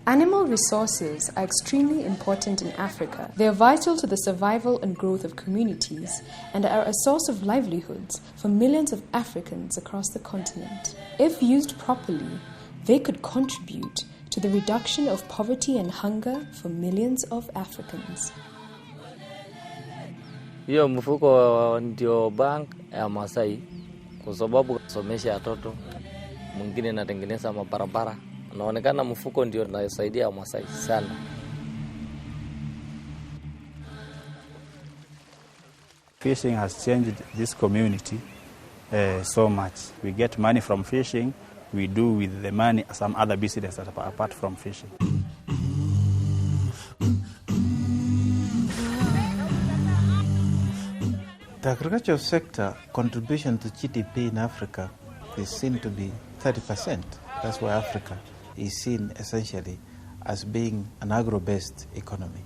Animal resources are extremely important in Africa. They are vital to the survival and growth of communities and are a source of livelihoods for millions of Africans across the continent. If used properly, they could contribute to the reduction of poverty and hunger for millions of Africans. Hiyo mfuko ndio bank ya Masai kwa sababu somesha watoto, mwingine anatengeneza mabarabara. Naonekana mfuko ndio unasaidia Masai sana. Fishing has changed this community so much. We get money from fishing. We do with the money some other businesses apart from fishing. The agricultural sector contribution to GDP in Africa is seen to be 30%. That's why Africa is seen essentially as being an agro-based economy.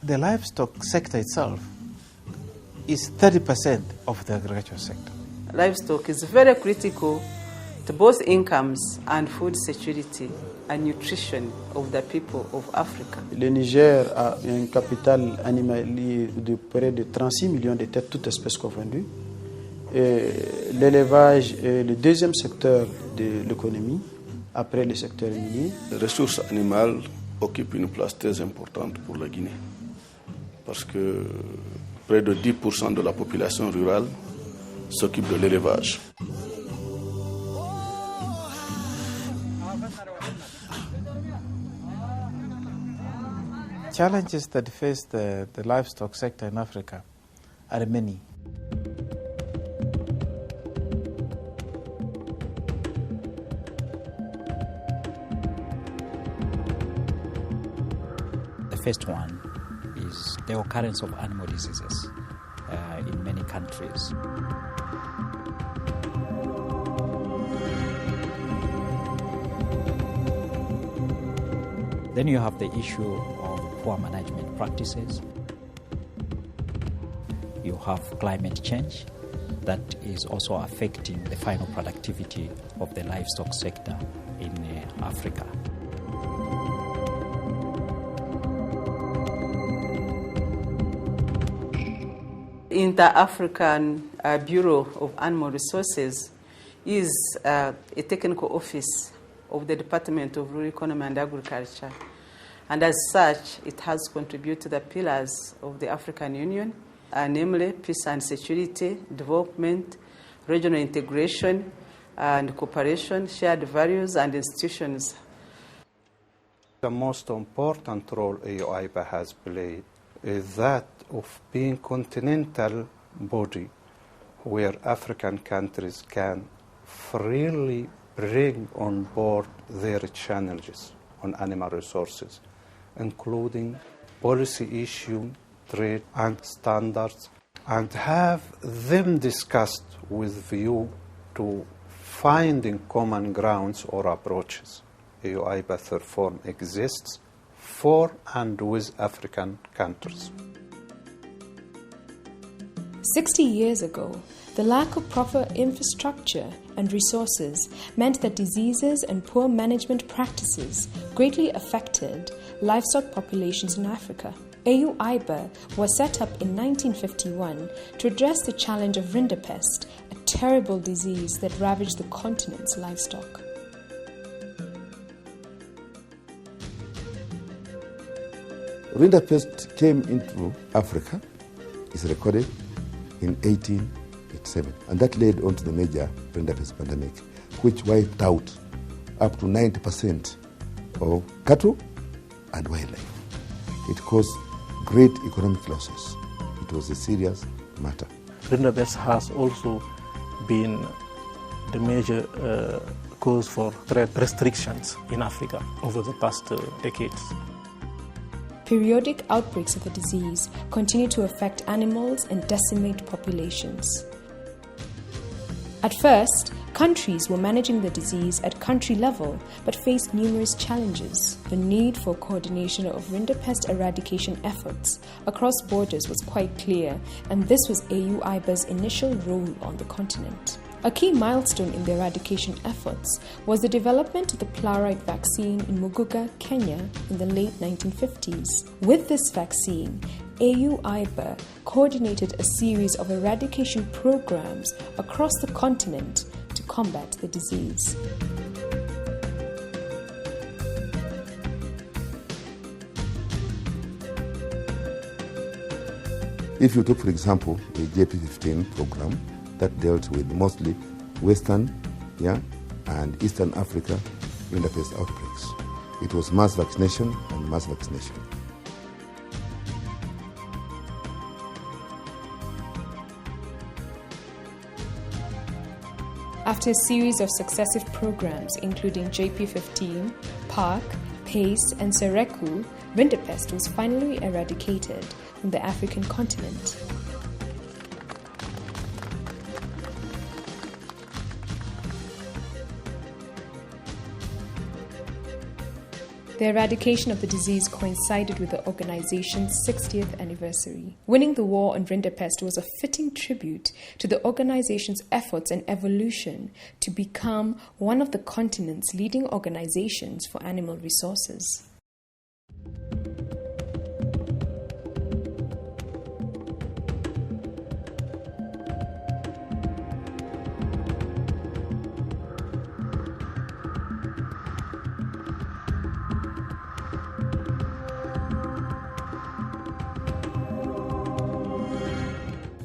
The livestock sector itself is 30% of the agricultural sector. Livestock is very critical to both incomes and food security and nutrition of the people of Africa. Le Niger a un capital animalier de près de 36 millions de têtes, toutes espèces confondues. L'élevage est le deuxième secteur de l'économie, après le secteur minier. Les ressources animales occupent une place très importante pour la Guinée, parce que près de 10% de la population rurale s'occupe de l'élevage. Challenges that face the livestock sector in Africa are many. The first one is the occurrence of animal diseases in many countries. Then you have the issue of poor management practices. You have climate change that is also affecting the final productivity of the livestock sector in Africa. Inter-African Bureau of Animal Resources is a technical office of the Department of Rural Economy and Agriculture. And as such, it has contributed to the pillars of the African Union, namely peace and security, development, regional integration and cooperation, shared values and institutions. The most important role AU-IBAR has played is that of being continental body where African countries can freely bring on board their challenges on animal resources, including policy issue, trade and standards, and have them discussed with view to finding common grounds or approaches. AU-IBAR therefore exists for and with African countries. 60 years ago, the lack of proper infrastructure and resources meant that diseases and poor management practices greatly affected livestock populations in Africa. AU-IBAR was set up in 1951 to address the challenge of rinderpest, a terrible disease that ravaged the continent's livestock. Rinderpest came into Africa, is recorded in 1887, and that led on to the major rinderpest pandemic, which wiped out up to 90% of cattle and wildlife. It caused great economic losses. It was a serious matter. Rinderpest has also been the major cause for trade restrictions in Africa over the past decades. periodic outbreaks of the disease continue to affect animals and decimate populations. At first, countries were managing the disease at country level but faced numerous challenges. The need for coordination of rinderpest eradication efforts across borders was quite clear, and this was AU-IBAR's initial role on the continent. A key milestone in the eradication efforts was the development of the pluralite vaccine in Muguga, Kenya in the late 1950s. With this vaccine, AU-IBAR coordinated a series of eradication programs across the continent to combat the disease. If you took, for example, the JP15 program that dealt with mostly Western and Eastern Africa rinderpest outbreaks, it was mass vaccination and mass vaccination. After a series of successive programs including JP15, PARC, PACE and Sereku, rinderpest was finally eradicated from the African continent. The eradication of the disease coincided with the organization's 60th anniversary. Winning the war on rinderpest was a fitting tribute to the organization's efforts and evolution to become one of the continent's leading organizations for animal resources.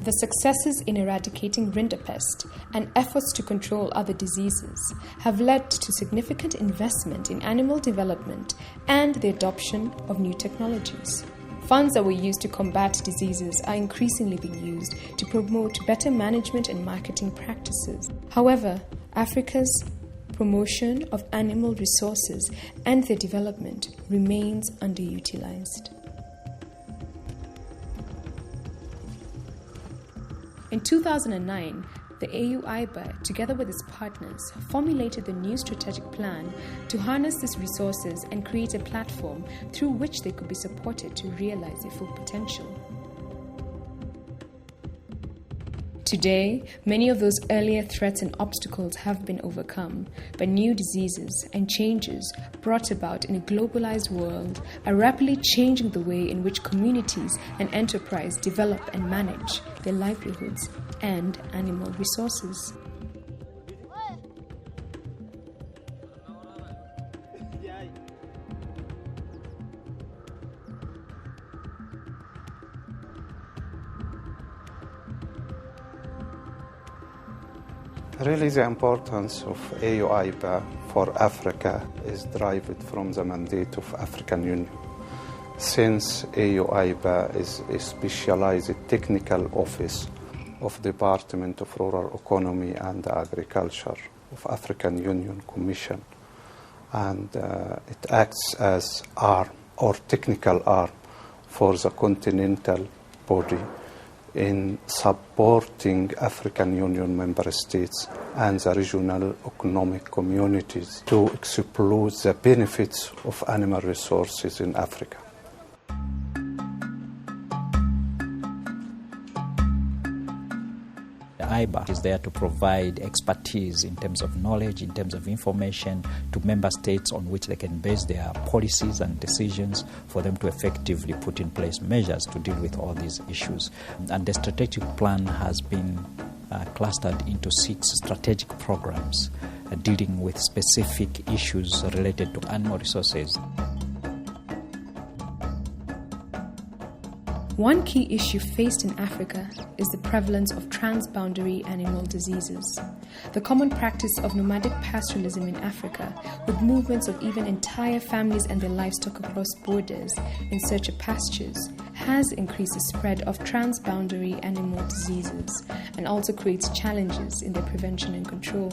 The successes in eradicating rinderpest and efforts to control other diseases have led to significant investment in animal development and the adoption of new technologies. Funds that were used to combat diseases are increasingly being used to promote better management and marketing practices. However, Africa's promotion of animal resources and their development remains underutilized. In 2009, the AU-IBAR, together with its partners, formulated the new strategic plan to harness these resources and create a platform through which they could be supported to realize their full potential. Today, many of those earlier threats and obstacles have been overcome, but new diseases and changes brought about in a globalized world are rapidly changing the way in which communities and enterprise develop and manage their livelihoods and animal resources. Really, the importance of AU-IBAR for Africa is derived from the mandate of African Union. Since AU-IBAR is a specialized technical office of Department of Rural Economy and Agriculture of African Union Commission, and it acts as arm or technical arm for the continental body in supporting African Union member states and the regional economic communities to exploit the benefits of animal resources in Africa. IBAR is there to provide expertise in terms of knowledge, in terms of information to member states on which they can base their policies and decisions for them to effectively put in place measures to deal with all these issues. And the strategic plan has been clustered into 6 strategic programs dealing with specific issues related to animal resources. One key issue faced in Africa is the prevalence of transboundary animal diseases. The common practice of nomadic pastoralism in Africa, with movements of even entire families and their livestock across borders in search of pastures, has increased the spread of transboundary animal diseases and also creates challenges in their prevention and control.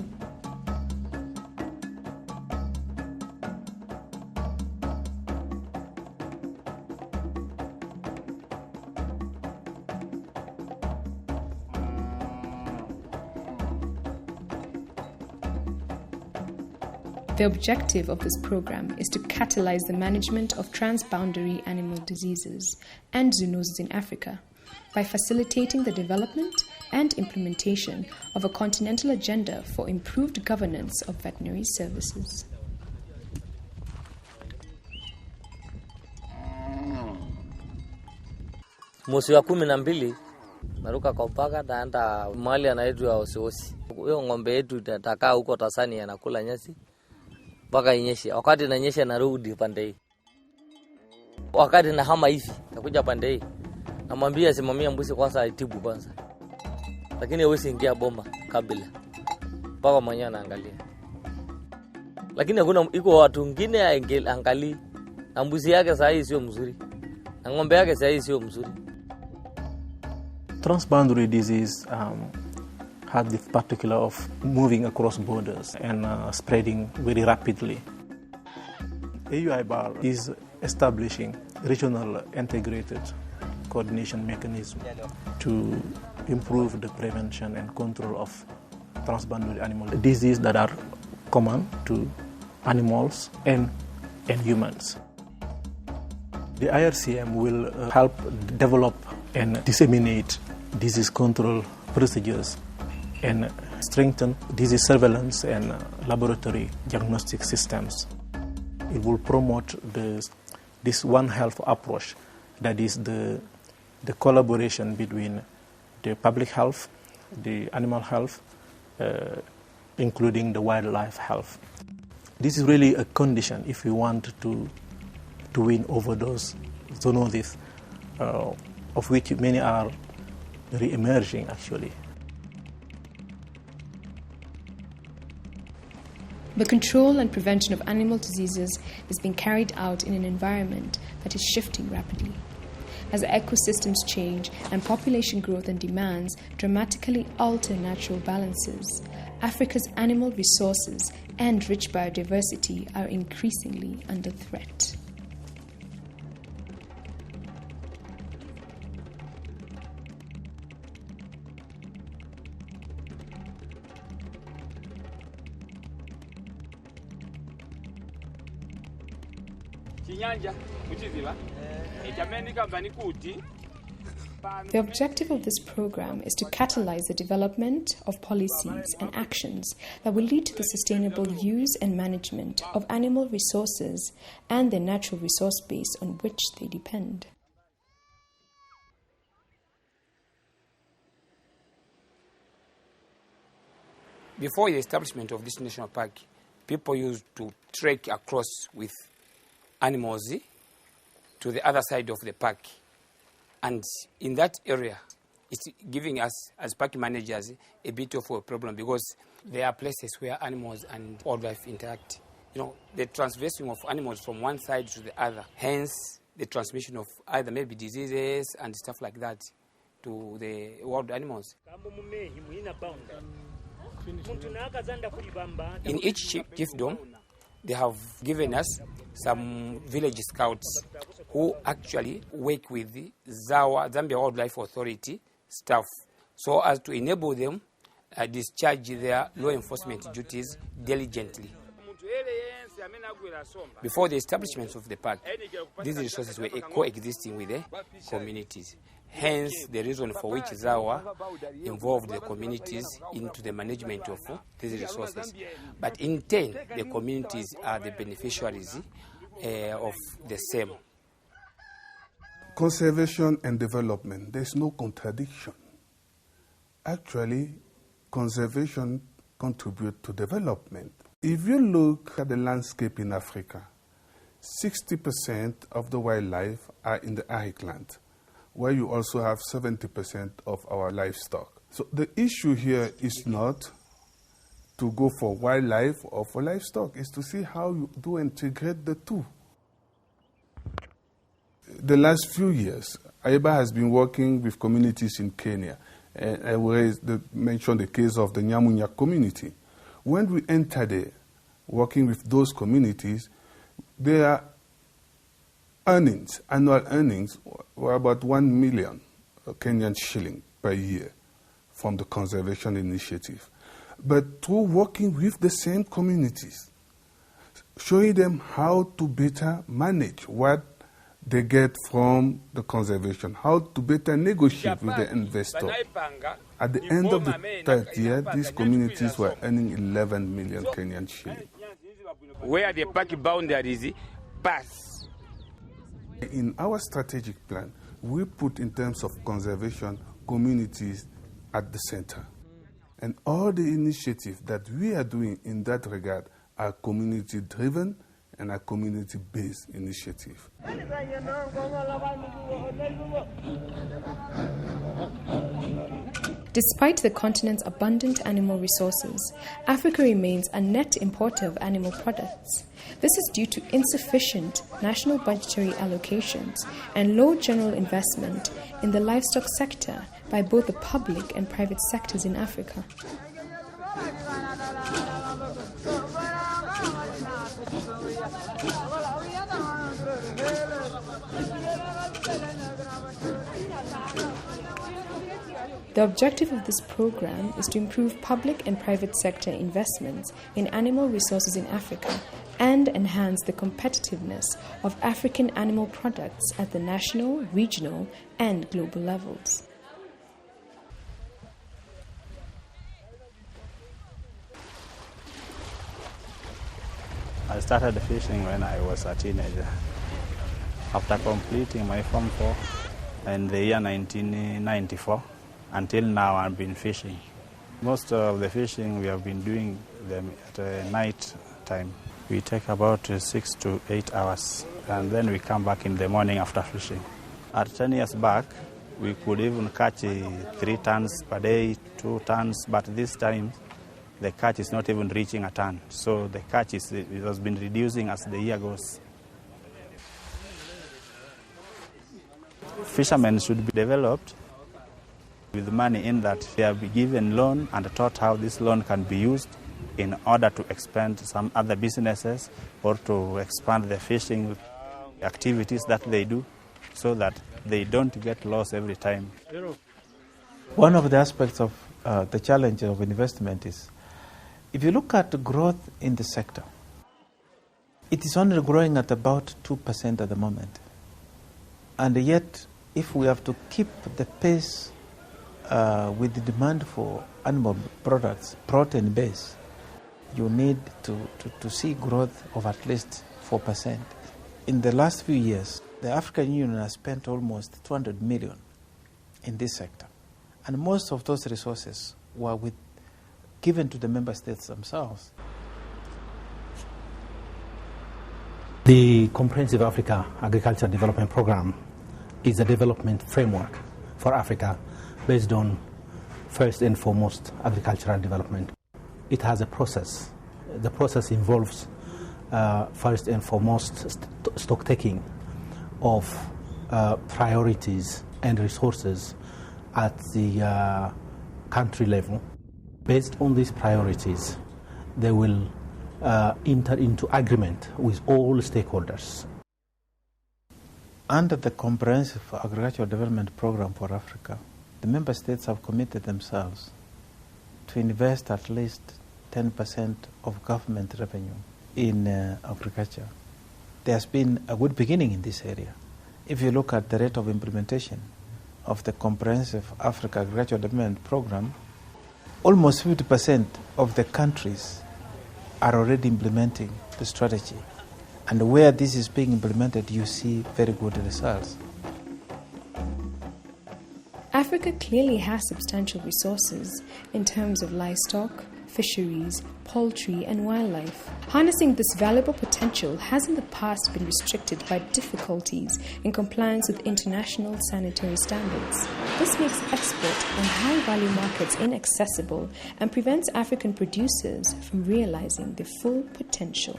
The objective of this program is to catalyze the management of transboundary animal diseases and zoonoses in Africa by facilitating the development and implementation of a continental agenda for improved governance of veterinary services. Mwezi wa 12 naruka kwa mpaka naenda mahali anaitwa Osiosi. Huyo ng'ombe yetu itakaa huko Tanzania anakula nyasi mpaka inyeshe. Wakati inanyesha narudi pande hii. Wakati nahama hivi nakuja pande hii. Namwambia simamia mbuzi kwanza aitibu kwanza. Lakini hawezi ingia bomba kabla. Mpaka mwenyewe anaangalia. Lakini kuna iko watu wengine angalii. Na mbuzi yake saa hii sio mzuri. Na ng'ombe yake saa hii sio mzuri. Transboundary disease had the particular of moving across borders and spreading very rapidly. AU-IBAR is establishing regional integrated coordination mechanism to improve the prevention and control of transboundary animal diseases that are common to animals and humans. The IRCM will help develop and disseminate disease control procedures and strengthen disease surveillance and laboratory diagnostic systems. It will promote this One Health approach, that is the collaboration between the public health, the animal health, including the wildlife health. This is really a condition if we want to win over those zoonoses, of which many are re-emerging actually. The control and prevention of animal diseases is being carried out in an environment that is shifting rapidly. As ecosystems change and population growth and demands dramatically alter natural balances, Africa's animal resources and rich biodiversity are increasingly under threat. The objective of this program is to catalyze the development of policies and actions that will lead to the sustainable use and management of animal resources and the natural resource base on which they depend. Before the establishment of this national park, people used to trek across with animals to the other side of the park. And in that area, it's giving us, as park managers, a bit of a problem because there are places where animals and wildlife interact. You know, the transversing of animals from one side to the other, hence the transmission of either maybe diseases and stuff like that to the wild animals. In each chiefdom, they have given us some village scouts who actually work with the Zambia Wildlife Authority staff so as to enable them discharge their law enforcement duties diligently. Before the establishment of the park, these resources were coexisting with the communities. Hence, the reason for which Zawa involved the communities into the management of these resources. But in turn, the communities are the beneficiaries of the same. Conservation and development, there's no contradiction. Actually, conservation contributes to development. If you look at the landscape in Africa, 60% of the wildlife are in the arid land, where you also have 70% of our livestock. So the issue here is not to go for wildlife or for livestock, it's to see how you do integrate the two. The last few years, AU-IBAR has been working with communities in Kenya. I will mention the case of the Nyamunya community. When we entered there, working with those communities, their earnings, annual earnings, were about 1 million Kenyan shilling per year from the conservation initiative. But through working with the same communities, showing them how to better manage what they get from the conservation, how to better negotiate with the investor. At the end of the third year, these communities were earning 11 million Kenyan shillings. Where the park boundaries pass. In our strategic plan, we put in terms of conservation communities at the center. And all the initiatives that we are doing in that regard are community-driven and are community-based initiatives. Despite the continent's abundant animal resources, Africa remains a net importer of animal products. This is due to insufficient national budgetary allocations and low general investment in the livestock sector by both the public and private sectors in Africa. The objective of this program is to improve public and private sector investments in animal resources in Africa and enhance the competitiveness of African animal products at the national, regional, and global levels. I started fishing when I was a teenager. After completing my Form 4 in the year 1994, until now I've been fishing. Most of the fishing we have been doing them at night time. We take about 6 to 8 hours and then we come back in the morning after fishing. At 10 years back, we could even catch 3 tons per day, 2 tons, but this time the catch is not even reaching a ton. So the catch it has been reducing as the year goes. Fishermen should be developed with money in that they have been given loan and taught how this loan can be used in order to expand some other businesses or to expand the fishing activities that they do so that they don't get lost every time. One of the aspects of the challenge of investment is, if you look at the growth in the sector, it is only growing at about 2% at the moment. And yet, if we have to keep the pace with the demand for animal products, protein-based, you need to see growth of at least 4%. In the last few years, the African Union has spent almost 200 million in this sector. And most of those resources were given to the member states themselves. The Comprehensive Africa Agriculture Development Program is a development framework for Africa based on, first and foremost, agricultural development. It has a process. The process involves, first and foremost, stock taking of priorities and resources at the country level. Based on these priorities, they will enter into agreement with all stakeholders. Under the Comprehensive Agricultural Development Program for Africa, the member states have committed themselves to invest at least 10% of government revenue in agriculture. There has been a good beginning in this area. If you look at the rate of implementation of the Comprehensive Africa Agricultural Development Program, almost 50% of the countries are already implementing the strategy. And where this is being implemented, you see very good results. Africa clearly has substantial resources in terms of livestock, fisheries, poultry, and wildlife. Harnessing this valuable potential has in the past been restricted by difficulties in compliance with international sanitary standards. This makes export and high-value markets inaccessible and prevents African producers from realizing their full potential.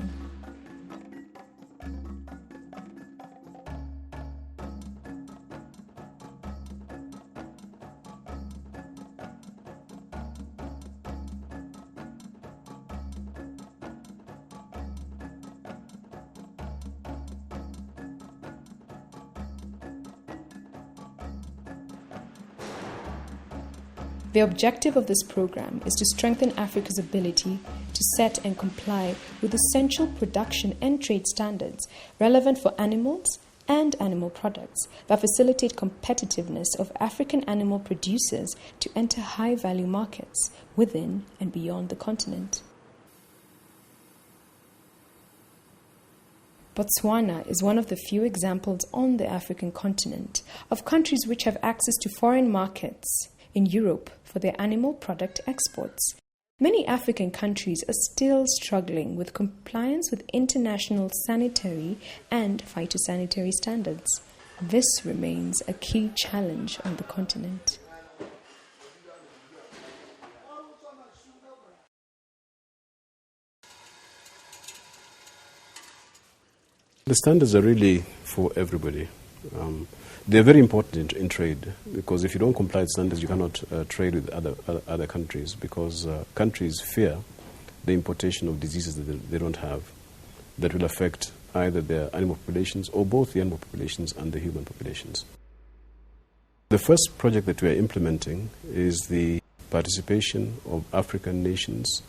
The objective of this program is to strengthen Africa's ability to to set and comply with essential production and trade standards relevant for animals and animal products that facilitate competitiveness of African animal producers to enter high-value markets within and beyond the continent. Botswana is one of the few examples on the African continent of countries which have access to foreign markets in Europe for their animal product exports. Many African countries are still struggling with compliance with international sanitary and phytosanitary standards. This remains a key challenge on the continent. The standards are really for everybody. They're very important in trade, because if you don't comply with standards, you cannot trade with other countries, because countries fear the importation of diseases that they don't have, that will affect either their animal populations or both the animal populations and the human populations. The first project that we are implementing is the participation of African nations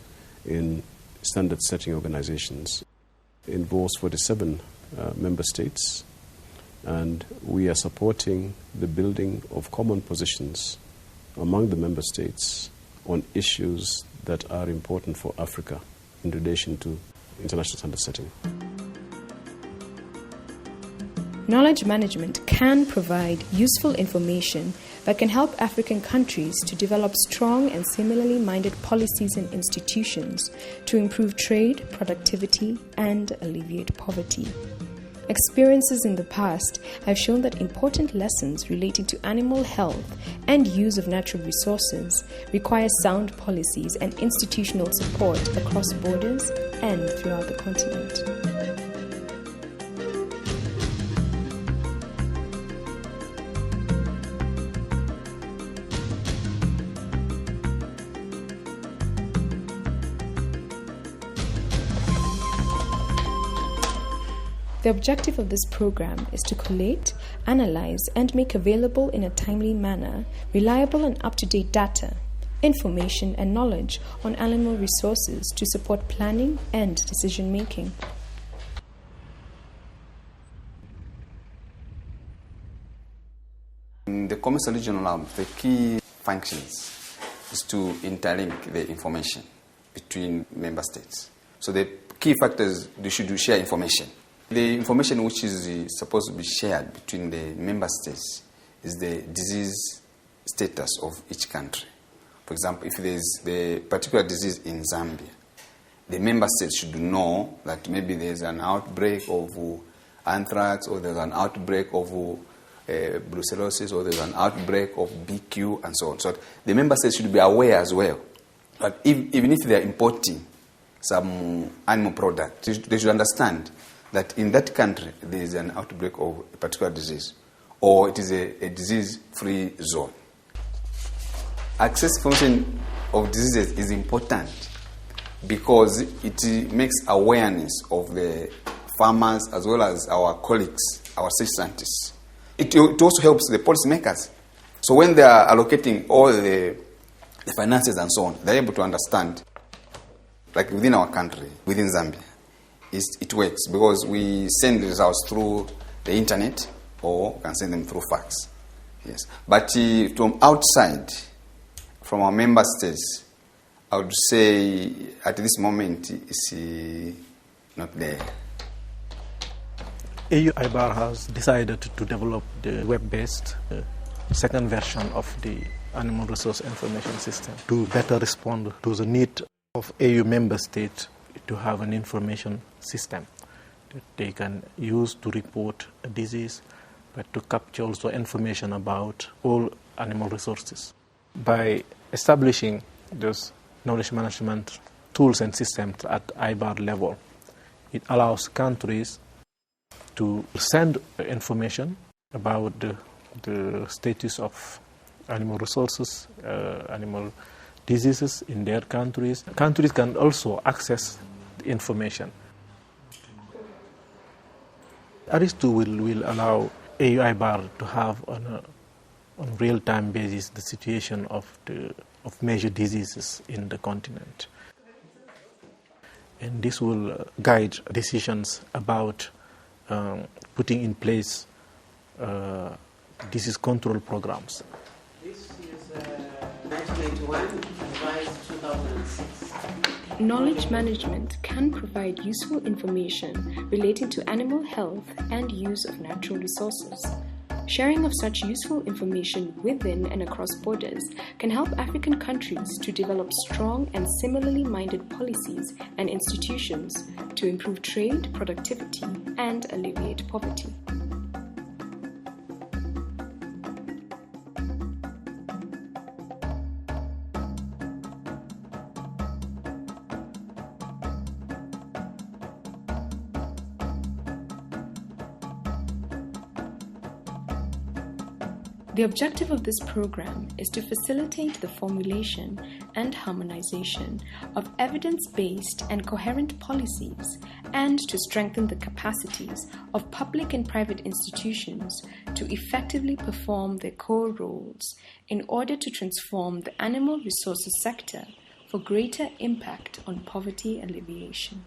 in standard-setting organizations. It involves 47 member states, and we are supporting the building of common positions among the member states on issues that are important for Africa in relation to international standard setting. Knowledge management can provide useful information that can help African countries to develop strong and similarly minded policies and institutions to improve trade, productivity, and alleviate poverty. Experiences in the past have shown that important lessons relating to animal health and use of natural resources require sound policies and institutional support across borders and throughout the continent. The objective of this program is to collate, analyze, and make available in a timely manner reliable and up-to-date data, information, and knowledge on animal resources to support planning and decision-making. In the Commercial Regional Lab, the key functions is to interlink the information between member states. So the key factors, they should share information. The information which is supposed to be shared between the member states is the disease status of each country. For example, if there is the particular disease in Zambia, the member states should know that maybe there's an outbreak of anthrax, or there's an outbreak of brucellosis, or there's an outbreak of BQ, and so on. So the member states should be aware as well. But even if they're importing some animal product, they should understand that in that country there is an outbreak of a particular disease, or it is a disease-free zone. Access information of diseases is important because it makes awareness of the farmers as well as our colleagues, our research scientists. It also helps the policymakers. So when they are allocating all the finances and so on, they're able to understand, like within our country, within Zambia, it works because we send the results through the internet, or we can send them through fax. Yes, but from outside, from our member states, I would say at this moment it's not there. AU-IBAR has decided to develop the web-based second version of the Animal Resource Information System to better respond to the need of AU member states to have an information system that they can use to report a disease, but to capture also information about all animal resources. By establishing those knowledge management tools and systems at IBAR level, it allows countries to send information about the status of animal resources, animal diseases in their countries. Countries can also access the information. ARIS2 will allow AU-IBAR to have on real-time basis the situation of major diseases in the continent. And this will guide decisions about putting in place disease control programs. This is 1991, revised 2006. Knowledge management can provide useful information relating to animal health and use of natural resources. Sharing of such useful information within and across borders can help African countries to develop strong and similarly minded policies and institutions to improve trade, productivity, and alleviate poverty. The objective of this program is to facilitate the formulation and harmonization of evidence-based and coherent policies and to strengthen the capacities of public and private institutions to effectively perform their core roles in order to transform the animal resources sector for greater impact on poverty alleviation.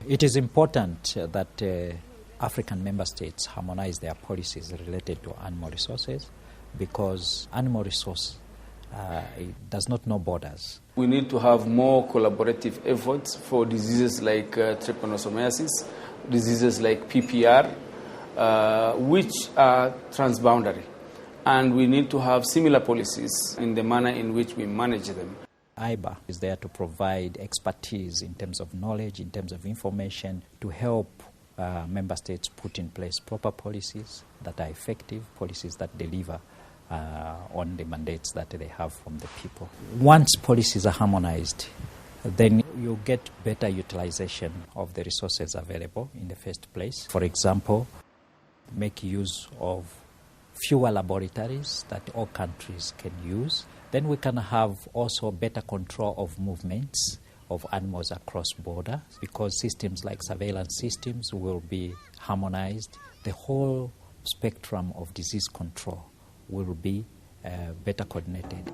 It is important that African member states harmonize their policies related to animal resources, because animal resource it does not know borders. We need to have more collaborative efforts for diseases like trypanosomiasis, diseases like PPR, which are transboundary. And we need to have similar policies in the manner in which we manage them. AU-IBAR is there to provide expertise in terms of knowledge, in terms of information, to help member states put in place proper policies that are effective, policies that deliver on the mandates that they have from the people. Once policies are harmonized, then you get better utilization of the resources available in the first place. For example, make use of fewer laboratories that all countries can use. Then we can have also better control of movements of animals across borders, because systems like surveillance systems will be harmonized. The whole spectrum of disease control will be better coordinated.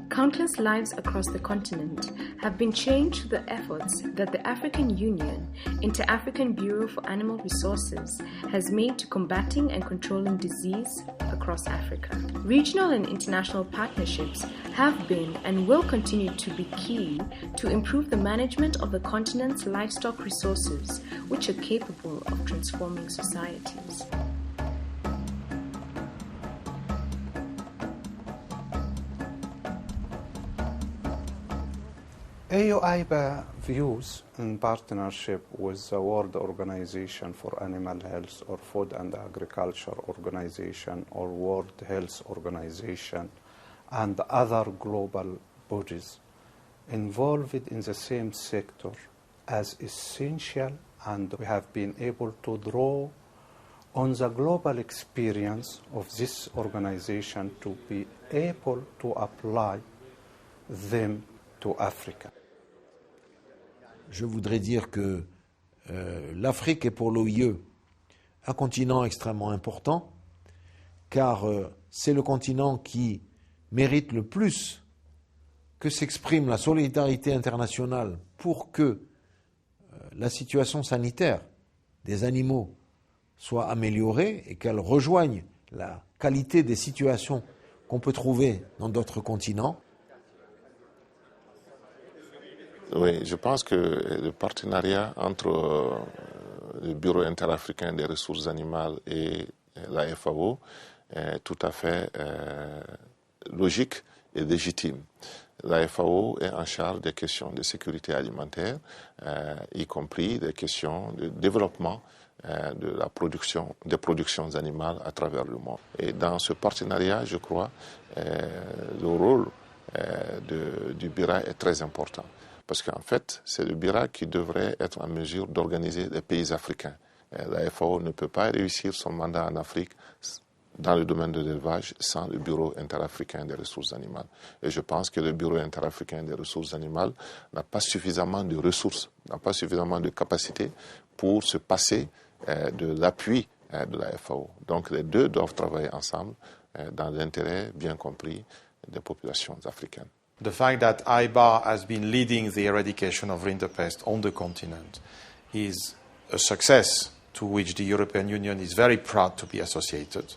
Countless lives across the continent have been changed through the efforts that the African Union, Inter-African Bureau for Animal Resources, has made to combating and controlling disease across Africa. Regional and international partnerships have been and will continue to be key to improve the management of the continent's livestock resources, which are capable of transforming societies. AU-IBAR views, in partnership with the World Organization for Animal Health or Food and Agriculture Organization or World Health Organization and other global bodies involved in the same sector as essential, and we have been able to draw on the global experience of this organization to be able to apply them to Africa. Je voudrais dire que l'Afrique est pour l'OIE un continent extrêmement important, car c'est le continent qui mérite le plus que s'exprime la solidarité internationale pour que la situation sanitaire des animaux soit améliorée et qu'elle rejoigne la qualité des situations qu'on peut trouver dans d'autres continents. Oui, je pense que le partenariat entre le Bureau interafricain des ressources animales et la FAO est tout à fait logique et légitime. La FAO est en charge des questions de sécurité alimentaire, y compris des questions de développement de la production, des productions animales à travers le monde. Et dans ce partenariat, je crois, le rôle du BIRA est très important. Parce qu'en fait, c'est le BIRA qui devrait être en mesure d'organiser les pays africains. La FAO ne peut pas réussir son mandat en Afrique dans le domaine de l'élevage sans le Bureau interafricain des ressources animales. Et je pense que le Bureau interafricain des ressources animales n'a pas suffisamment de ressources, n'a pas suffisamment de capacités pour se passer de l'appui de la FAO. Donc les deux doivent travailler ensemble dans l'intérêt bien compris des populations africaines. The fact that IBAR has been leading the eradication of rinderpest on the continent is a success to which the European Union is very proud to be associated.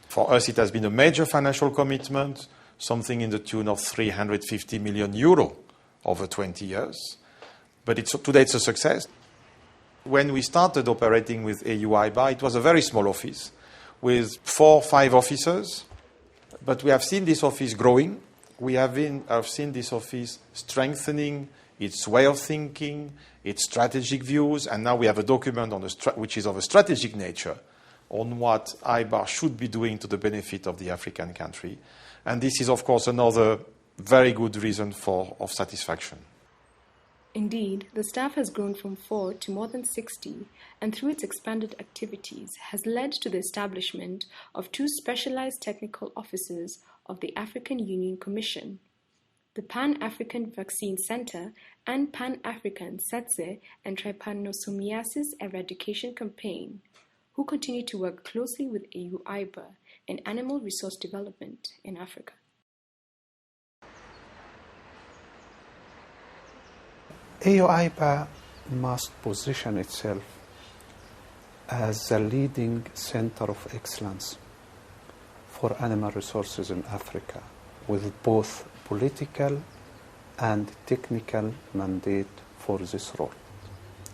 For us, it has been a major financial commitment, something in the tune of 350 million euro over 20 years. But today it's a success. When we started operating with AU-IBAR, it was a very small office with 4 or 5 officers. But we have seen this office growing. We have seen this office strengthening its way of thinking, its strategic views, and now we have a document which is of a strategic nature on what IBAR should be doing to the benefit of the African country. And this is, of course, another very good reason of satisfaction. Indeed, the staff has grown from 4 to more than 60, and through its expanded activities has led to the establishment of 2 specialized technical offices of the African Union Commission, the Pan-African Vaccine Center and Pan-African Tsetse and Trypanosomiasis Eradication Campaign, who continue to work closely with AU-IBAR in animal resource development in Africa. AU-IBAR must position itself as a leading center of excellence for animal resources in Africa, with both political and technical mandate for this role.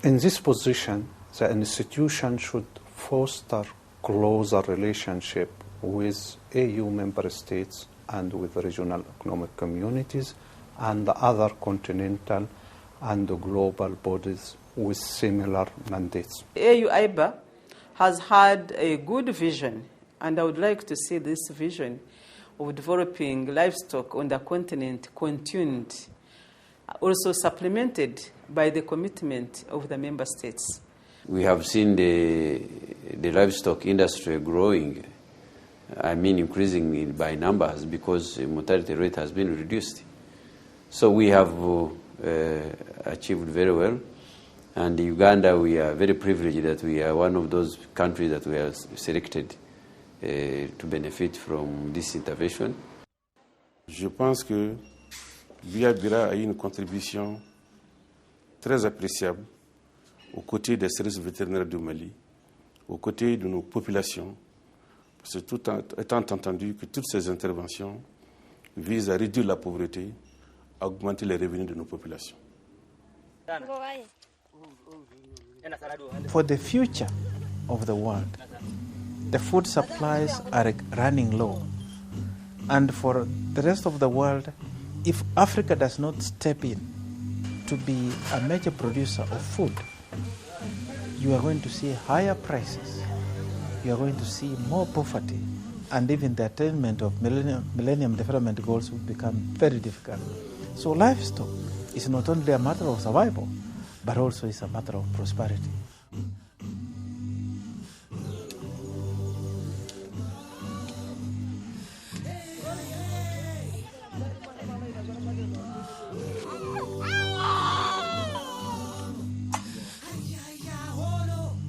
In this position, the institution should foster closer relationship with AU member states and with regional economic communities and other continental and global bodies with similar mandates. AU-IBAR has had a good vision, and I would like to see this vision of developing livestock on the continent continued, also supplemented by the commitment of the member states. We have seen the livestock industry growing, increasing by numbers because the mortality rate has been reduced. So we have achieved very well. And in Uganda, we are very privileged that we are one of those countries that we are selected to benefit from this intervention. Je pense que l'AU-IBAR a eu une contribution très appréciable aux côtés des services vétérinaires du Mali, aux côtés de nos populations, parce que tout étant entendu que toutes ces interventions visent à réduire la pauvreté, à augmenter les revenus de nos populations. For the future of the world, the food supplies are running low. And for the rest of the world, if Africa does not step in to be a major producer of food, you are going to see higher prices, you are going to see more poverty, and even the attainment of Millennium Development Goals will become very difficult. So livestock is not only a matter of survival, but also is a matter of prosperity.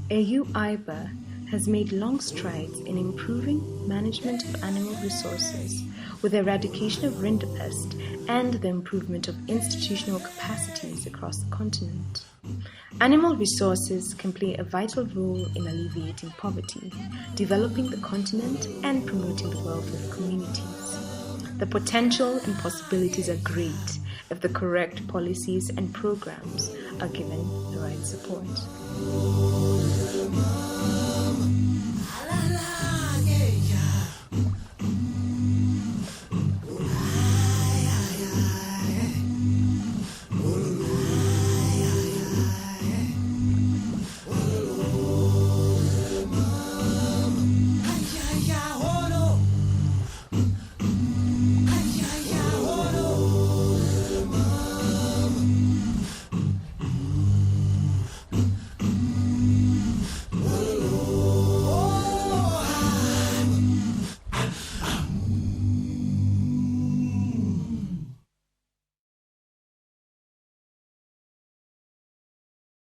AU-IBAR has made long strides in improving management of animal resources with the eradication of rinderpest and the improvement of institutional capacities across the continent. Animal resources can play a vital role in alleviating poverty, developing the continent, and promoting the welfare of communities. The potential and possibilities are great if the correct policies and programs are given the right support.